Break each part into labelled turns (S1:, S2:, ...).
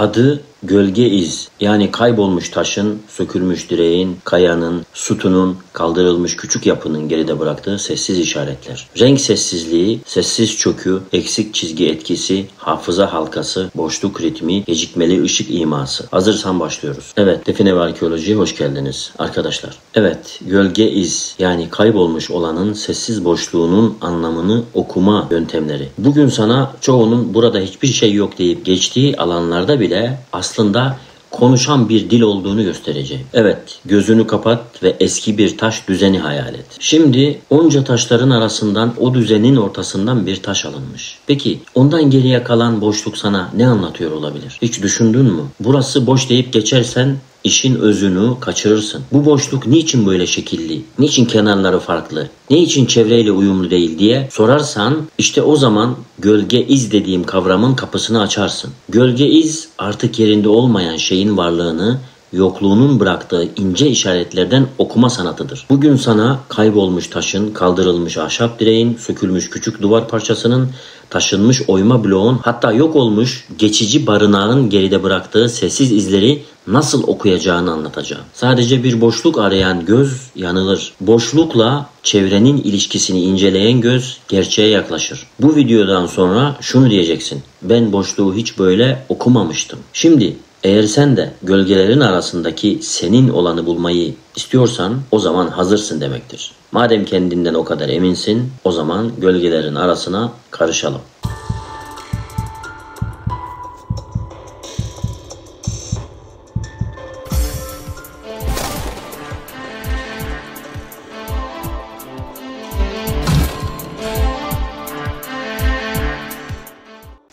S1: Adı gölge iz, yani kaybolmuş taşın, sökülmüş direğin, kayanın, sütunun, kaldırılmış küçük yapının geride bıraktığı sessiz işaretler. Renk sessizliği, sessiz çökü, eksik çizgi etkisi, hafıza halkası, boşluk ritmi, gecikmeli ışık iması. Hazırsan başlıyoruz. Evet, Define ve Arkeoloji'ye hoş geldiniz arkadaşlar. Evet, gölge iz, yani kaybolmuş olanın sessiz boşluğunun anlamını okuma yöntemleri. Bugün sana çoğunun burada hiçbir şey yok deyip geçtiği alanlarda bile aslında konuşan bir dil olduğunu göstereceğim. Evet, gözünü kapat ve eski bir taş düzeni hayal et. Şimdi onca taşların arasından, o düzenin ortasından bir taş alınmış. Peki ondan geriye kalan boşluk sana ne anlatıyor olabilir? Hiç düşündün mü? Burası boş deyip geçersen İşin özünü kaçırırsın. Bu boşluk niçin böyle şekilli? Niçin kenarları farklı? Ne için çevreyle uyumlu değil diye sorarsan işte o zaman gölge iz dediğim kavramın kapısını açarsın. Gölge iz artık yerinde olmayan şeyin varlığını, yokluğunun bıraktığı ince işaretlerden okuma sanatıdır. Bugün sana kaybolmuş taşın, kaldırılmış ahşap direğin, sökülmüş küçük duvar parçasının, taşınmış oyma bloğun, hatta yok olmuş geçici barınağın geride bıraktığı sessiz izleri nasıl okuyacağını anlatacağım. Sadece bir boşluk arayan göz yanılır. Boşlukla çevrenin ilişkisini inceleyen göz gerçeğe yaklaşır. Bu videodan sonra şunu diyeceksin: ben boşluğu hiç böyle okumamıştım. Şimdi eğer sen de gölgelerin arasındaki senin olanı bulmayı istiyorsan o zaman hazırsın demektir. Madem kendinden o kadar eminsin, o zaman gölgelerin arasına karışalım.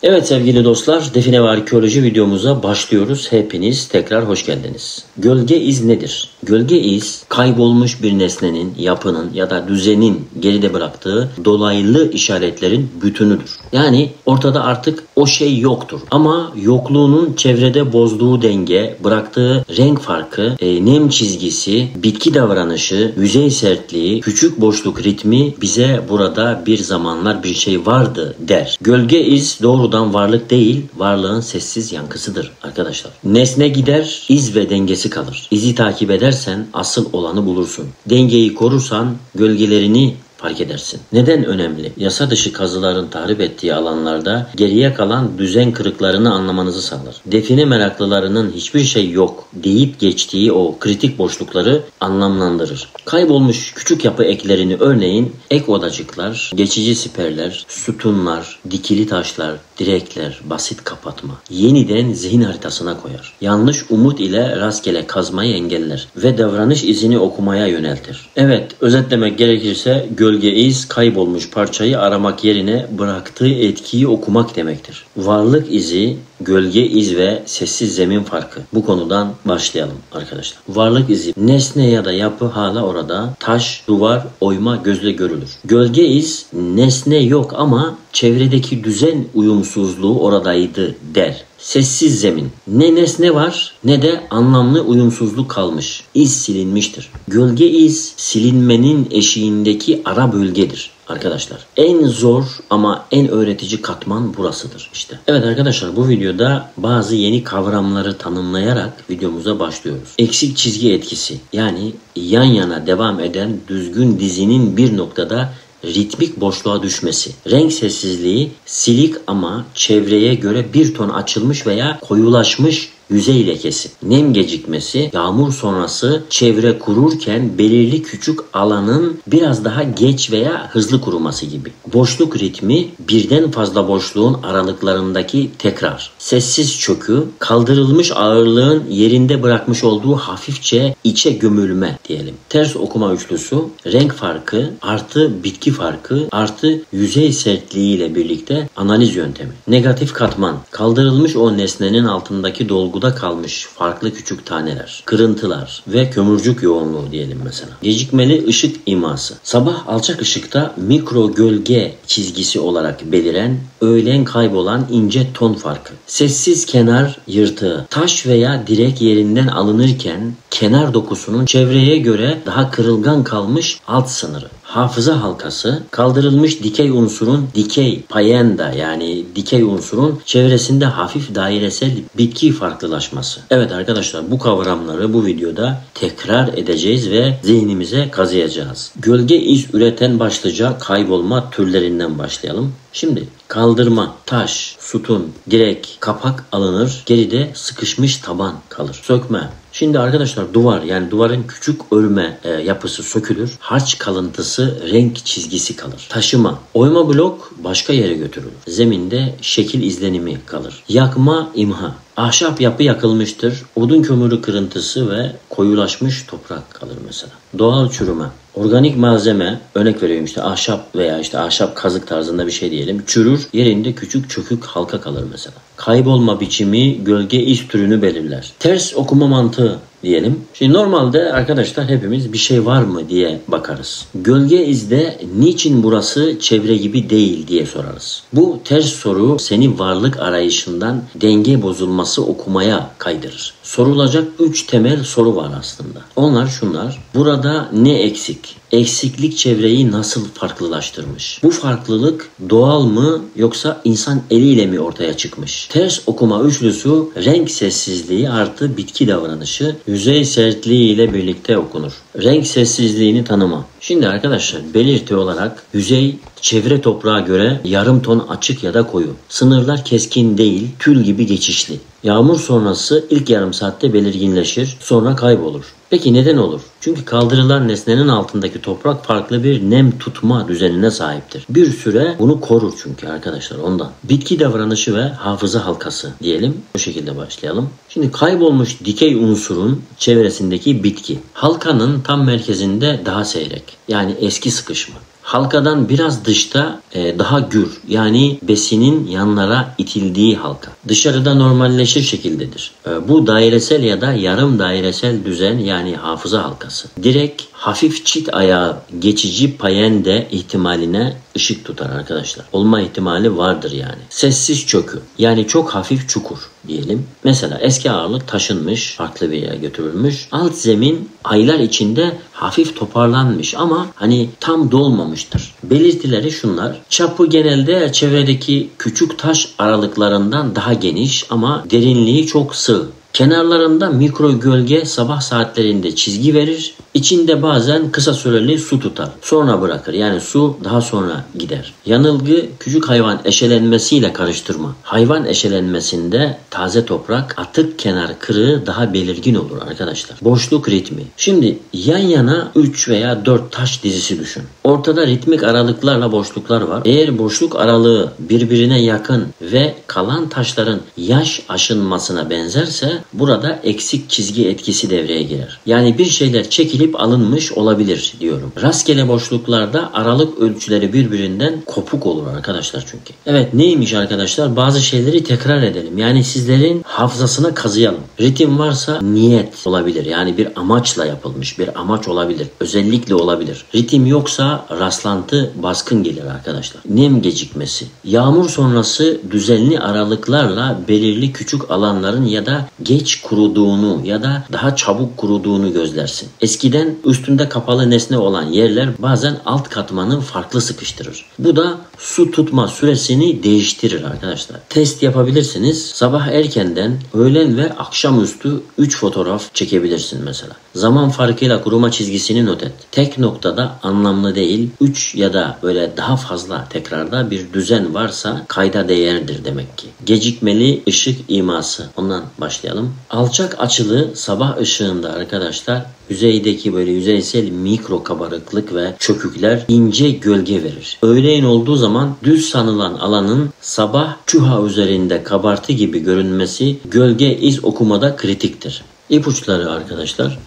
S1: Evet sevgili dostlar, Define ve Arkeoloji videomuza başlıyoruz. Hepiniz tekrar hoş geldiniz. Gölge iz nedir? Gölge iz, kaybolmuş bir nesnenin, yapının ya da düzenin geride bıraktığı dolaylı işaretlerin bütünüdür. Yani ortada artık o şey yoktur. Ama yokluğunun çevrede bozduğu denge, bıraktığı renk farkı, nem çizgisi, bitki davranışı, yüzey sertliği, küçük boşluk ritmi bize burada bir zamanlar bir şey vardı der. Gölge iz doğrudan varlık değil, varlığın sessiz yankısıdır arkadaşlar. Nesne gider, iz ve dengesi kalır. İzi takip edersen asıl olanı bulursun. Dengeyi korursan gölgelerini fark edersin. Neden önemli? Yasa dışı kazıların tahrip ettiği alanlarda geriye kalan düzen kırıklarını anlamanızı sağlar. Define meraklılarının hiçbir şey yok deyip geçtiği o kritik boşlukları anlamlandırır. Kaybolmuş küçük yapı eklerini, örneğin ek odacıklar, geçici siperler, sütunlar, dikili taşlar, direkler, basit kapatma, yeniden zihin haritasına koyar. Yanlış umut ile rastgele kazmayı engeller ve davranış izini okumaya yöneltir. Evet, özetlemek gerekirse gölge iz, kaybolmuş parçayı aramak yerine bıraktığı etkiyi okumak demektir. Varlık izi, gölge iz ve sessiz zemin farkı. Bu konudan başlayalım arkadaşlar. Varlık izi, nesne ya da yapı hala orada. Taş, duvar, oyma gözle görülür. Gölge iz, nesne yok ama çevredeki düzen uyumsuzluğu oradaydı der. Sessiz zemin. Ne nesne var ne de anlamlı uyumsuzluk kalmış. İz silinmiştir. Gölge iz silinmenin eşiğindeki ara bölgedir arkadaşlar. En zor ama en öğretici katman burasıdır işte. Evet arkadaşlar, bu videoda bazı yeni kavramları tanımlayarak videomuza başlıyoruz. Eksik çizgi etkisi, yani yan yana devam eden düzgün dizinin bir noktada ritmik boşluğa düşmesi. Renk sessizliği, silik ama çevreye göre bir ton açılmış veya koyulaşmış yüzey lekesi. Nem gecikmesi, yağmur sonrası çevre kururken belirli küçük alanın biraz daha geç veya hızlı kuruması gibi. Boşluk ritmi, birden fazla boşluğun aralıklarındaki tekrar. Sessiz çökü, kaldırılmış ağırlığın yerinde bırakmış olduğu hafifçe içe gömülme diyelim. Ters okuma üçlüsü, renk farkı artı bitki farkı artı yüzey sertliği ile birlikte analiz yöntemi. Negatif katman, kaldırılmış o nesnenin altındaki dolguda kalmış farklı küçük taneler, kırıntılar ve kömürcük yoğunluğu diyelim mesela. Gecikmeli ışık iması, sabah alçak ışıkta mikro gölge çizgisi olarak beliren, öğlen kaybolan ince ton farkı. Sessiz kenar yırtığı, taş veya direk yerinden alınırken kenar dokusunun çevreye göre daha kırılgan kalmış alt sınırı. hafıza halkası, kaldırılmış dikey unsurun dikey payenda yani dikey unsurun çevresinde hafif dairesel bitki farklılaşması. Evet arkadaşlar, bu kavramları bu videoda tekrar edeceğiz ve zihnimize kazıyacağız. Gölge iz üreten başlıca kaybolma türlerinden başlayalım. Şimdi kaldırma, taş, sütun, direk, kapak alınır, geride sıkışmış taban kalır. Sökme. Şimdi arkadaşlar duvar, yani duvarın küçük örme yapısı sökülür. Harç kalıntısı, renk çizgisi kalır. Taşıma. Oyma blok başka yere götürülür. Zeminde şekil izlenimi kalır. Yakma, imha. Ahşap yapı yakılmıştır. Odun kömürü kırıntısı ve koyulaşmış toprak kalır mesela. Doğal çürüme. Organik malzeme, örnek veriyorum işte ahşap veya işte ahşap kazık tarzında bir şey diyelim. Çürür, yerinde küçük çökük halka kalır mesela. Kaybolma biçimi gölge iz türünü belirler. Ters okuma mantığı diyelim. Şimdi normalde arkadaşlar hepimiz bir şey var mı diye bakarız. Gölge izde niçin burası çevre gibi değil diye sorarız. Bu ters soru seni varlık arayışından denge bozulması okumaya kaydırır. Sorulacak 3 temel soru var aslında. Onlar şunlar. Burada ne eksik? Eksiklik çevreyi nasıl farklılaştırmış? Bu farklılık doğal mı yoksa insan eliyle mi ortaya çıkmış? Ters okuma üçlüsü renk sessizliği artı bitki davranışı yüzey sertliği ile birlikte okunur. Renk sessizliğini tanıma. Şimdi arkadaşlar belirti olarak yüzey çevre toprağa göre yarım ton açık ya da koyu. Sınırlar keskin değil, tül gibi geçişli. Yağmur sonrası ilk yarım saatte belirginleşir, sonra kaybolur. Peki neden olur? Çünkü kaldırılan nesnenin altındaki toprak farklı bir nem tutma düzenine sahiptir. Bir süre bunu korur çünkü arkadaşlar ondan. Bitki davranışı ve hafıza halkası diyelim. Bu şekilde başlayalım. Şimdi kaybolmuş dikey unsurun çevresindeki bitki. Halkanın tam merkezinde daha seyrek. Yani eski sıkışma. Halkadan biraz dışta daha gür, yani besinin yanlara itildiği halka. Dışarıda normalleşir şekildedir. Bu dairesel ya da yarım dairesel düzen, yani hafıza halkası. Direkt hafif çit ayağı geçici payende ihtimaline ışık tutar arkadaşlar. Olma ihtimali vardır yani. Sessiz çökü, yani çok hafif çukur diyelim. Mesela eski ağırlık taşınmış, farklı bir yere götürülmüş. Alt zemin aylar içinde hafif toparlanmış ama hani tam dolmamıştır. Belirtileri şunlar. Çapı genelde çevredeki küçük taş aralıklarından daha geniş ama derinliği çok sığ. Kenarlarında mikro gölge sabah saatlerinde çizgi verir. İçinde bazen kısa süreli su tutar. Sonra bırakır. Yani su daha sonra gider. Yanılgı küçük hayvan eşelenmesiyle karıştırma. Hayvan eşelenmesinde taze toprak, atık kenar kırığı daha belirgin olur arkadaşlar. Boşluk ritmi. Şimdi yan yana 3 veya 4 taş dizisi düşün. Ortada ritmik aralıklarla boşluklar var. Eğer boşluk aralığı birbirine yakın ve kalan taşların yaş aşınmasına benzerse burada eksik çizgi etkisi devreye girer. Yani bir şeyler çekilip alınmış olabilir diyorum. Rastgele boşluklarda aralık ölçüleri birbirinden kopuk olur arkadaşlar çünkü. Evet, neymiş arkadaşlar? Bazı şeyleri tekrar edelim. Yani sizlerin hafızasına kazıyalım. Ritim varsa niyet olabilir. Yani bir amaçla yapılmış bir amaç olabilir. Özellikle olabilir. Ritim yoksa rastlantı baskın gelir arkadaşlar. Nem gecikmesi. Yağmur sonrası düzenli aralıklarla belirli küçük alanların ya da geç kuruduğunu ya da daha çabuk kuruduğunu gözlersin. Eskiden üstünde kapalı nesne olan yerler bazen alt katmanı farklı sıkıştırır. Bu da su tutma süresini değiştirir arkadaşlar. Test yapabilirsiniz. Sabah erkenden, öğlen ve akşamüstü 3 fotoğraf çekebilirsin mesela. Zaman farkıyla kuruma çizgisini not et. Tek noktada anlamlı değil, 3 ya da böyle daha fazla tekrarda bir düzen varsa kayda değerdir demek ki. Gecikmeli ışık iması. Ondan başlayalım. Alçak açılı sabah ışığında arkadaşlar yüzeydeki böyle yüzeysel mikro kabarıklık ve çökükler ince gölge verir. Öğleyin olduğu zaman düz sanılan alanın sabah çuha üzerinde kabartı gibi görünmesi gölge iz okumada kritiktir. İpuçları arkadaşlar.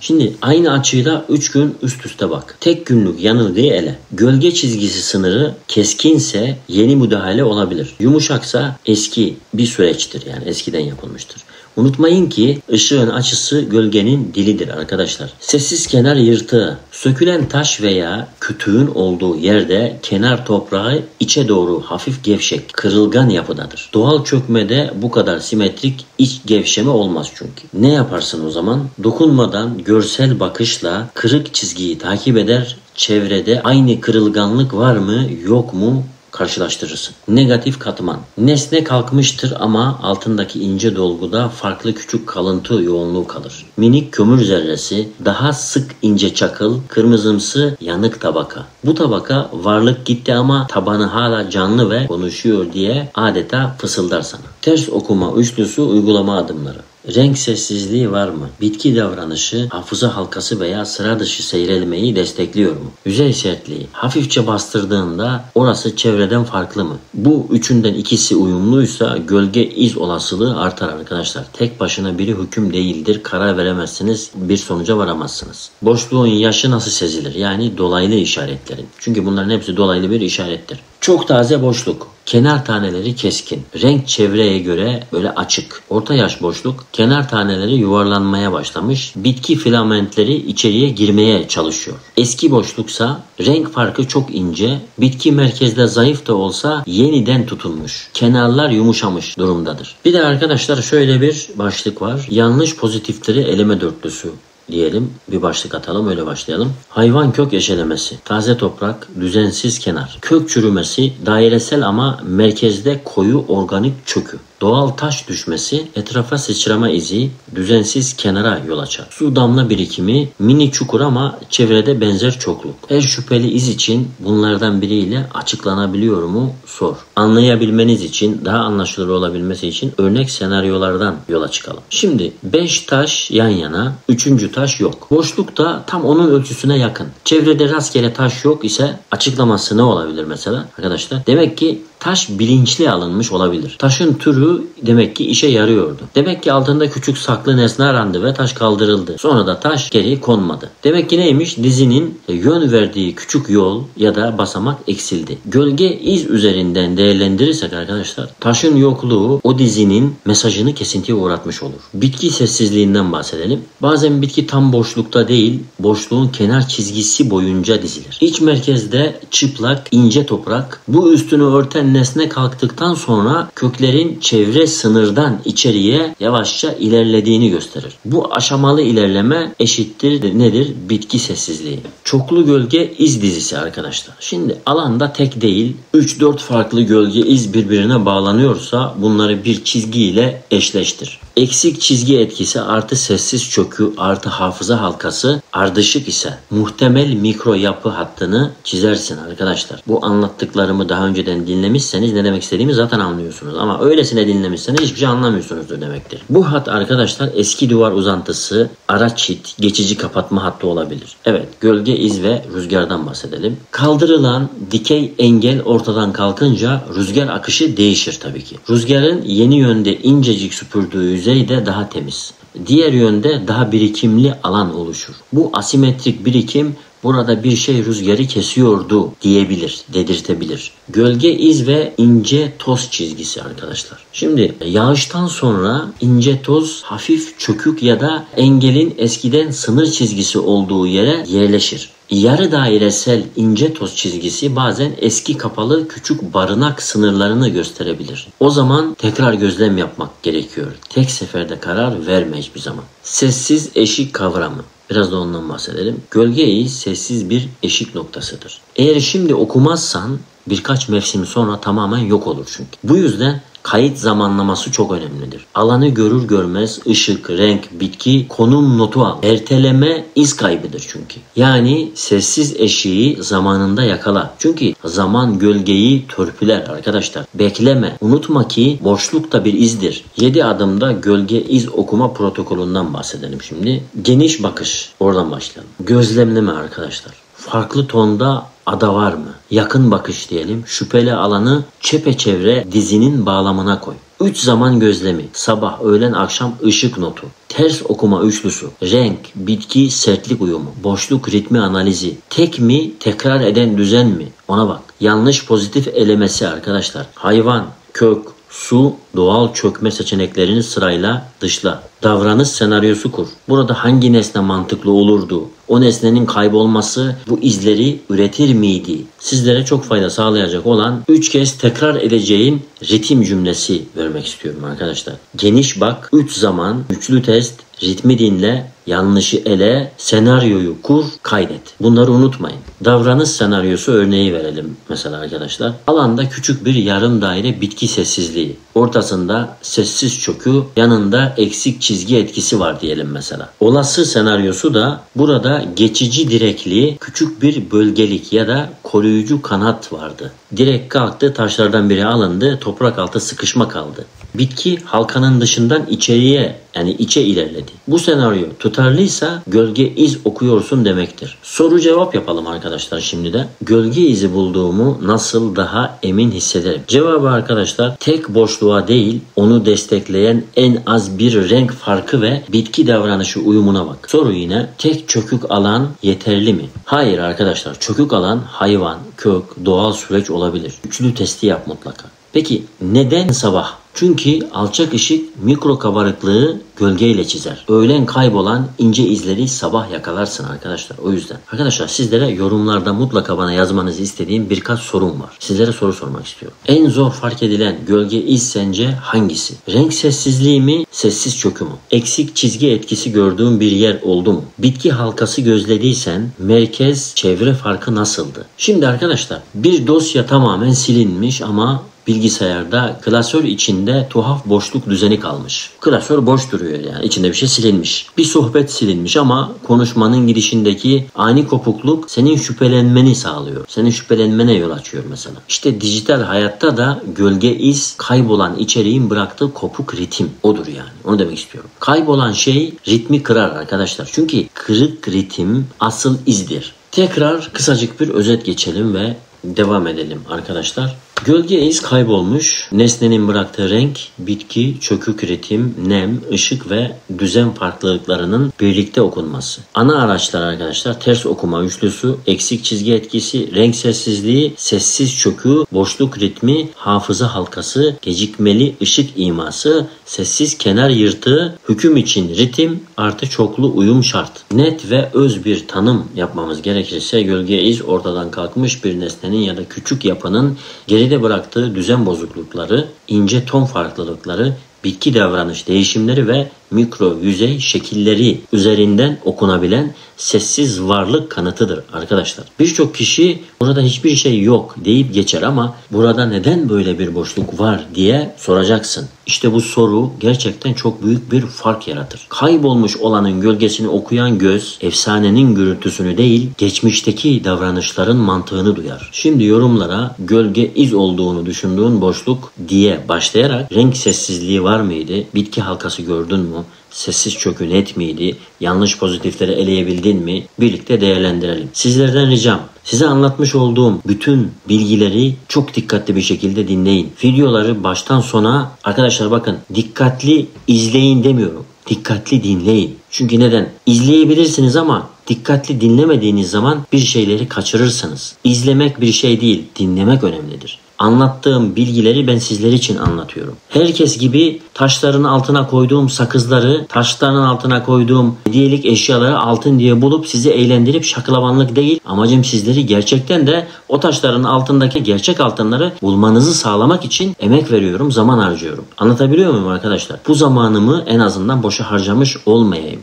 S1: Şimdi aynı açıyla 3 gün üst üste bak. Tek günlük yanılgıyı ele. Gölge çizgisi sınırı keskinse yeni müdahale olabilir. Yumuşaksa eski bir süreçtir, yani eskiden yapılmıştır. Unutmayın ki ışığın açısı gölgenin dilidir arkadaşlar. Sessiz kenar yırtığı. Sökülen taş veya kütüğün olduğu yerde kenar toprağı içe doğru hafif gevşek, kırılgan yapıdadır. Doğal çökmede bu kadar simetrik iç gevşeme olmaz çünkü. Ne yaparsın o zaman? Dokunmadan görsel bakışla kırık çizgiyi takip eder, çevrede aynı kırılganlık var mı yok mu karşılaştırırsın. Negatif katman. Nesne kalkmıştır ama altındaki ince dolguda farklı küçük kalıntı yoğunluğu kalır. Minik kömür zerresi, daha sık ince çakıl, kırmızımsı yanık tabaka. Bu tabaka varlık gitti ama tabanı hala canlı ve konuşuyor diye adeta fısıldar sana. Ters okuma üçlüsü uygulama adımları. Renk sessizliği var mı? Bitki davranışı, hafıza halkası veya sıra dışı seyrelmeyi destekliyor mu? Yüzey sertliği. Hafifçe bastırdığında orası çevreden farklı mı? Bu üçünden ikisi uyumluysa gölge iz olasılığı artar arkadaşlar. Tek başına biri hüküm değildir. Karar veremezsiniz. Bir sonuca varamazsınız. Boşluğun yaşı nasıl sezilir? Yani dolaylı işaretlerin. Çünkü bunların hepsi dolaylı bir işarettir. Çok taze boşluk. Kenar taneleri keskin. Renk çevreye göre böyle açık. Orta yaş boşluk. Kenar taneleri yuvarlanmaya başlamış. Bitki filamentleri içeriye girmeye çalışıyor. Eski boşluksa renk farkı çok ince. Bitki merkezde zayıf da olsa yeniden tutulmuş. Kenarlar yumuşamış durumdadır. Bir de arkadaşlar şöyle bir başlık var. Yanlış pozitifleri eleme dörtlüsü diyelim. Bir başlık atalım, öyle başlayalım. Hayvan kök eşelemesi, taze toprak, düzensiz kenar, kök çürümesi, dairesel ama merkezde koyu organik çökü, doğal taş düşmesi, etrafa sıçrama izi, düzensiz kenara yol açar. Su damla birikimi, mini çukur ama çevrede benzer çokluk. Her şüpheli iz için bunlardan biriyle açıklanabiliyor mu? Sor. Anlayabilmeniz için, daha anlaşılır olabilmesi için örnek senaryolardan yola çıkalım. Şimdi 5 taş yan yana, 3. taş yok. Boşlukta tam onun ölçüsüne yakın. Çevrede rastgele taş yok ise açıklaması ne olabilir mesela arkadaşlar? Demek ki taş bilinçli alınmış olabilir. Taşın türü demek ki işe yarıyordu. Demek ki altında küçük saklı nesne arandı ve taş kaldırıldı. Sonra da taş geri konmadı. Demek ki neymiş? Dizinin yön verdiği küçük yol ya da basamak eksildi. Gölge iz üzerinden değerlendirirsek arkadaşlar, taşın yokluğu o dizinin mesajını kesintiye uğratmış olur. Bitki sessizliğinden bahsedelim. Bazen bitki tam boşlukta değil, boşluğun kenar çizgisi boyunca dizilir. İç merkezde çıplak, ince toprak, bu üstünü örten nesne kalktıktan sonra köklerin çevre sınırdan içeriye yavaşça ilerlediğini gösterir. Bu aşamalı ilerleme eşittir nedir? Bitki sessizliği. Çoklu gölge iz dizisi arkadaşlar. Şimdi alanda tek değil, 3-4 farklı gölge iz birbirine bağlanıyorsa bunları bir çizgi ile eşleştir. Eksik çizgi etkisi artı sessiz çökü artı hafıza halkası ardışık ise muhtemel mikro yapı hattını çizersin arkadaşlar. Bu anlattıklarımı daha önceden dinlemişseniz ne demek istediğimi zaten anlıyorsunuz. Ama öylesine dinlemişseniz hiçbir şey anlamıyorsunuzdur demektir. Bu hat arkadaşlar eski duvar uzantısı, ara çit, geçici kapatma hattı olabilir. Evet, gölge iz ve rüzgardan bahsedelim. Kaldırılan dikey engel ortadan kalkınca rüzgar akışı değişir tabii ki. Rüzgarın yeni yönde incecik süpürdüğü yüzey de daha temiz. Diğer yönde daha birikimli alan oluşur. Bu asimetrik birikim burada bir şey rüzgarı kesiyordu diyebilir, dedirtebilir. Gölge iz ve ince toz çizgisi arkadaşlar. Şimdi yağıştan sonra ince toz hafif çökük ya da engelin eskiden sınır çizgisi olduğu yere yerleşir. Yarı dairesel ince toz çizgisi bazen eski kapalı küçük barınak sınırlarını gösterebilir. O zaman tekrar gözlem yapmak gerekiyor. Tek seferde karar verme hiçbir zaman. Sessiz eşik kavramı. Biraz da ondan bahsedelim. Gölge iz sessiz bir eşik noktasıdır. Eğer şimdi okumazsan birkaç mevsim sonra tamamen yok olur çünkü. Bu yüzden kayıt zamanlaması çok önemlidir. Alanı görür görmez ışık, renk, bitki, konum notu al. Erteleme iz kaybıdır çünkü. Yani sessiz eşiği zamanında yakala. Çünkü zaman gölgeyi törpüler arkadaşlar. Bekleme. Unutma ki boşluk da bir izdir. 7 adımda gölge iz okuma protokolünden bahsedelim şimdi. Geniş bakış. Oradan başlayalım. Gözlemleme arkadaşlar. Farklı tonda ada var mı? Yakın bakış diyelim. Şüpheli alanı çepeçevre dizinin bağlamına koy. 3 zaman gözlemi. Sabah, öğlen, akşam ışık notu. Ters okuma üçlüsü. Renk, bitki, sertlik uyumu. Boşluk ritmi analizi. Tek mi, tekrar eden düzen mi? Ona bak. Yanlış pozitif elemesi arkadaşlar. Hayvan, kök, su, doğal çökme seçeneklerini sırayla dışla. Davranış senaryosu kur. Burada hangi nesne mantıklı olurdu? O nesnenin kaybolması bu izleri üretir miydi? Sizlere çok fayda sağlayacak olan 3 kez tekrar edeceğin ritim cümlesi vermek istiyorum arkadaşlar. Geniş bak, 3 zaman, üçlü test, ritmi dinle, yanlışı ele, senaryoyu kur, kaydet. Bunları unutmayın. Davranış senaryosu örneği verelim mesela arkadaşlar. Alanda küçük bir yarım daire bitki sessizliği. Ortasında sessiz çökü, yanında eksik çizgi etkisi var diyelim mesela. Olası senaryosu da burada geçici direkli küçük bir bölgelik ya da koruyucu kanat vardı. Direk kalktı, taşlardan biri alındı, toprak altı sıkışma kaldı. Bitki halkanın dışından içeriye yani içe ilerledi. Bu senaryo tutarlıysa gölge iz okuyorsun demektir. Soru cevap yapalım arkadaşlar şimdi de. Gölge izi bulduğumu nasıl daha emin hissederim? Cevabı arkadaşlar tek boşluğa değil onu destekleyen en az bir renk farkı ve bitki davranışı uyumuna bak. Soru yine tek çökük alan yeterli mi? Hayır arkadaşlar, çökük alan hayvan, kök, doğal süreç olabilir. Üçlü testi yap mutlaka. Peki neden sabah? Çünkü alçak ışık mikro kabarıklığı gölgeyle çizer. Öğlen kaybolan ince izleri sabah yakalarsın arkadaşlar. O yüzden. Arkadaşlar sizlere yorumlarda mutlaka bana yazmanızı istediğim birkaç sorum var. Sizlere soru sormak istiyorum. En zor fark edilen gölge iz sence hangisi? Renk sessizliği mi? Sessiz çökü mü? Eksik çizgi etkisi gördüğün bir yer oldu mu? Bitki halkası gözlediysen merkez çevre farkı nasıldı? Şimdi arkadaşlar bir dosya tamamen silinmiş ama bilgisayarda klasör içinde tuhaf boşluk düzeni kalmış. Klasör boş duruyor yani. İçinde bir şey silinmiş. Bir sohbet silinmiş ama konuşmanın girişindeki ani kopukluk senin şüphelenmeni sağlıyor. Senin şüphelenmene yol açıyor mesela. İşte dijital hayatta da gölge iz kaybolan içeriğin bıraktığı kopuk ritim odur yani. Onu demek istiyorum. Kaybolan şey ritmi kırar arkadaşlar. Çünkü kırık ritim asıl izdir. Tekrar kısacık bir özet geçelim ve devam edelim arkadaşlar. Gölge iz kaybolmuş. Nesnenin bıraktığı renk, bitki, çökük ritim, nem, ışık ve düzen farklılıklarının birlikte okunması. Ana araçlar arkadaşlar ters okuma üçlüsü, eksik çizgi etkisi, renk sessizliği, sessiz çökü, boşluk ritmi, hafıza halkası, gecikmeli ışık iması, sessiz kenar yırtığı, hüküm için ritim artı çoklu uyum şart. Net ve öz bir tanım yapmamız gerekirse gölge iz ortadan kalkmış bir nesnenin ya da küçük yapının geride bıraktığı düzen bozuklukları, ince ton farklılıkları, bitki davranış değişimleri ve mikro yüzey şekilleri üzerinden okunabilen sessiz varlık kanıtıdır arkadaşlar. Birçok kişi burada hiçbir şey yok deyip geçer ama burada neden böyle bir boşluk var diye soracaksın. İşte bu soru gerçekten çok büyük bir fark yaratır. Kaybolmuş olanın gölgesini okuyan göz, efsanenin gürültüsünü değil, geçmişteki davranışların mantığını duyar. Şimdi yorumlara gölge iz olduğunu düşündüğün boşluk diye başlayarak renk sessizliği var mıydı? Bitki halkası gördün mü? Sessiz çökü net miydi? Yanlış pozitifleri eleyebildin mi? Birlikte değerlendirelim. Sizlerden ricam, size anlatmış olduğum bütün bilgileri çok dikkatli bir şekilde dinleyin. Videoları baştan sona arkadaşlar bakın dikkatli izleyin demiyorum. Dikkatli dinleyin. Çünkü neden? İzleyebilirsiniz ama dikkatli dinlemediğiniz zaman bir şeyleri kaçırırsınız. İzlemek bir şey değil, dinlemek önemlidir. Anlattığım bilgileri ben sizler için anlatıyorum. Herkes gibi taşların altına koyduğum sakızları, taşların altına koyduğum hediyelik eşyaları altın diye bulup sizi eğlendirip şaklabanlık değil. Amacım sizleri gerçekten de o taşların altındaki gerçek altınları bulmanızı sağlamak için emek veriyorum, zaman harcıyorum. Anlatabiliyor muyum arkadaşlar? Bu zamanımı en azından boşa harcamış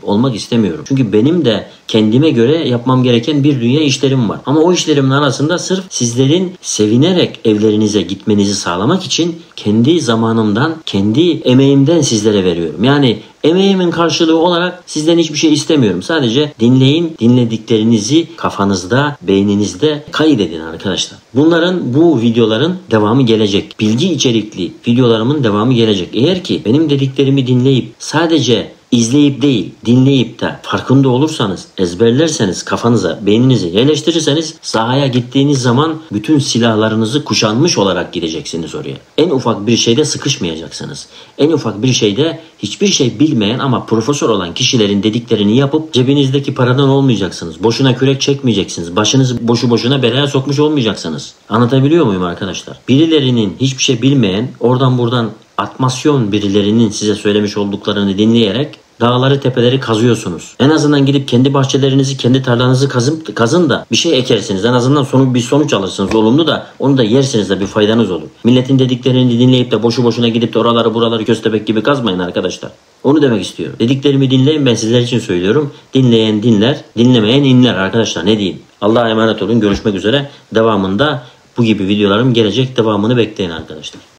S1: olmak istemiyorum. Çünkü benim de kendime göre yapmam gereken bir dünya işlerim var. Ama o işlerimin arasında sırf sizlerin sevinerek evlerinize gitmenizi sağlamak için kendi zamanımdan, kendi emeğimden sizlere veriyorum. Yani emeğimin karşılığı olarak sizden hiçbir şey istemiyorum. Sadece dinleyin, dinlediklerinizi kafanızda, beyninizde kaydedin arkadaşlar. Bu videoların devamı gelecek. Bilgi içerikli videolarımın devamı gelecek. Eğer ki benim dediklerimi dinleyip sadece İzleyip değil, dinleyip de farkında olursanız, ezberlerseniz, kafanıza, beyninize yerleştirirseniz sahaya gittiğiniz zaman bütün silahlarınızı kuşanmış olarak gideceksiniz oraya. En ufak bir şeyde sıkışmayacaksınız. En ufak bir şeyde hiçbir şey bilmeyen ama profesör olan kişilerin dediklerini yapıp cebinizdeki paradan olmayacaksınız. Boşuna kürek çekmeyeceksiniz. Başınızı boşu boşuna belaya sokmuş olmayacaksınız. Anlatabiliyor muyum arkadaşlar? Birilerinin hiçbir şey bilmeyen, oradan buradan atmasyon birilerinin size söylemiş olduklarını dinleyerek dağları tepeleri kazıyorsunuz. En azından gidip kendi bahçelerinizi, kendi tarlanızı kazın da bir şey ekersiniz. En azından bir sonuç alırsınız olumlu da onu da yersiniz de bir faydanız olur. Milletin dediklerini dinleyip de boşu boşuna gidip de oraları buraları köstebek gibi kazmayın arkadaşlar. Onu demek istiyorum. Dediklerimi dinleyin, ben sizler için söylüyorum. Dinleyen dinler, dinlemeyen inler arkadaşlar, ne diyeyim. Allah'a emanet olun, görüşmek üzere. Devamında bu gibi videolarım gelecek, devamını bekleyin arkadaşlar.